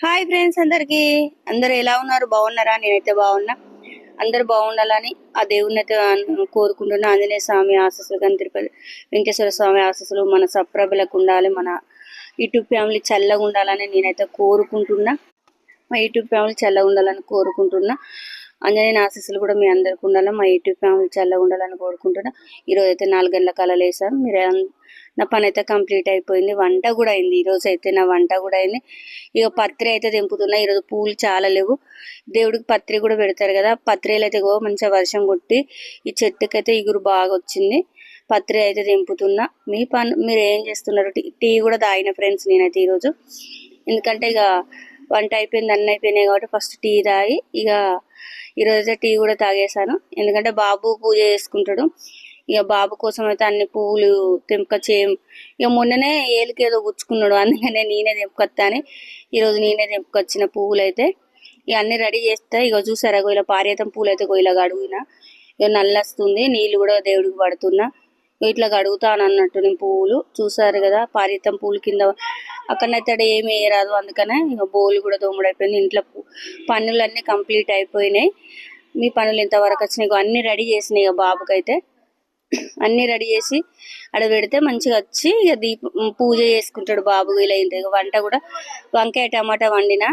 Hi friends, అందరు ఎలా ఉన్నారు? బాగున్నారా? నేనైతే బాగున్నా. అందరు బాగుండాలని ఆ దేవుని అయితే కోరుకుంటున్నా. ఆంజనేయ స్వామి ఆశీస్సులు కానీ తిరుపతి వెంకటేశ్వర స్వామి ఆశీస్సులు మన సప్రభలకు ఉండాలి. మన యూట్యూబ్ ఫ్యామిలీ చల్లగా ఉండాలని నేనైతే కోరుకుంటున్నా. మా యూట్యూబ్ ఫ్యామిలీ చల్లగా ఉండాలని కోరుకుంటున్నా. ఆంజనేయ ఆశీస్సులు కూడా మీ అందరికి ఉండాలి. మా యూట్యూబ్ ఫ్యామిలీ చల్లగా ఉండాలని కోరుకుంటున్నా. ఈరోజు అయితే 4 గంటల కళ వేసాను. మీరు నా పని అయితే కంప్లీట్ అయిపోయింది. వంట కూడా అయింది. ఈరోజు అయితే నా వంట కూడా అయింది. ఇక పత్రి అయితే దింపుతున్నా. ఈరోజు పూలు చాలా లేవు. దేవుడికి పత్రి కూడా పెడతారు కదా. పత్రిలు అయితే మంచిగా వర్షం కొట్టి ఈ చెట్టుకైతే ఇగురు బాగా వచ్చింది. పత్రి అయితే దింపుతున్నా. మీరు ఏం చేస్తున్నారు? టీ కూడా తాగిన ఫ్రెండ్స్ నేనైతే ఈరోజు. ఎందుకంటే ఇక వంట అయిపోయింది, అన్నీ అయిపోయినాయి కాబట్టి ఫస్ట్ టీ తాగి ఇక ఈరోజైతే టీ కూడా తాగేశాను. ఎందుకంటే బాబు పూజ చేసుకుంటాడు. ఇక బాబు కోసం అయితే అన్ని పువ్వులు తెంపుకొచ్చేయం. ఇక మొన్ననే ఏలికి ఏదో గుచ్చుకున్నాడు, అందుకనే నేనే తెంపుకొస్తా అని ఈరోజు నేనే తెంపుకొచ్చిన పువ్వులు అయితే ఇక అన్ని రెడీ చేస్తా. ఇక చూసారా, ఇలా పారేతం పూలు అయితే ఇలా అడుగునా. ఇక నల్లొస్తుంది, నీళ్ళు కూడా దేవుడికి పడుతున్నా. ఇట్లా కడుగుతాను అన్నట్టు నేను పువ్వులు. చూసారు కదా, పారితం పూలు కింద అక్కడనైతే ఏమి వేయరాదు. అందుకనే ఇక బోలు కూడా దోముడైపోయింది. ఇంట్లో పనులన్నీ కంప్లీట్ అయిపోయినాయి. మీ పనులు ఎంతవరకు వచ్చినాయి? అన్ని రెడీ చేసినాయి. ఇక బాబుకైతే అన్ని రెడీ చేసి అక్కడ పెడితే మంచిగా వచ్చి ఇక పూజ చేసుకుంటాడు బాబు. ఇలా ఇక వంట కూడా వంకాయ టమాటా వండిన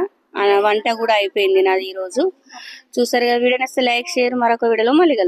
వంట కూడా అయిపోయింది నాది ఈరోజు. చూసారు కదా. వీడియో నచ్చితే లైక్, షేర్. మరొక వీడియోలో మళ్ళీ కలుద్దాం.